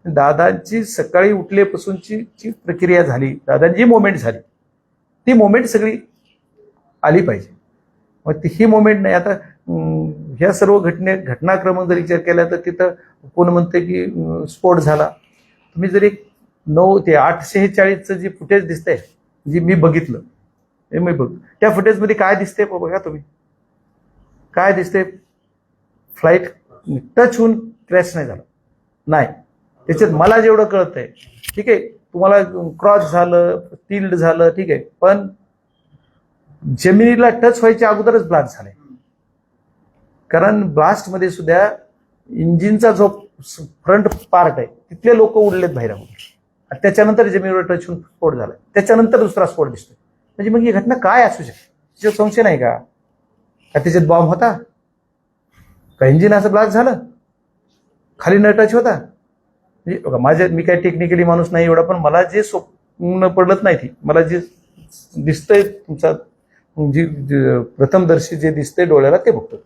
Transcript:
दादांची सकाळी उठलेपासूनची जी प्रक्रिया झाली, दादांची मोमेंट झाली, ती मोमेंट सगळी आली पाहिजे. मग ही मोमेंट नाही. आता ह्या सर्व घटनाक्रम जर विचार केला तर तिथं कोण म्हणते की स्फोट झाला. तुम्ही जर एक 9 ते 8:46चं जे फुटेज दिसतंय, जे मी बघितलं, हे मी बघ, त्या फुटेजमध्ये काय दिसतंय बघा तुम्ही. काय दिसतंय? फ्लाईट टच होऊन क्रॅश नाही झाला, नाही. त्याच्यात मला जेवढं कळतंय, ठीक आहे, तुम्हाला क्रॉस झालं, टिल्ड झालं, ठीक आहे, पण जमिनीला टच व्हायच्या अगोदरच ब्लास्ट झालाय. कारण ब्लास्टमध्ये सुद्धा इंजिनचा जो फ्रंट पार्ट आहे तिथले लोक उडलेत बाहेर अगोदर, त्याच्यानंतर जमिनीवर टच होऊन स्फोट झाला, त्याच्यानंतर दुसरा स्फोट दिसतोय. म्हणजे मग ही घटना काय असू शकते? त्याच्यात संशय नाही का? त्याच्यात बॉम्ब होता का? इंजिन असं ब्लास्ट झालं, खाली न टच होता? म्हणजे मी काय टेक्निकली माणूस नाही एवढा, पण मला जे स्वप्न पडत नाही ती, मला जे दिसतंय तुमचा जी प्रथमदर्शी जे दिसतंय डोळ्याला ते बघतो.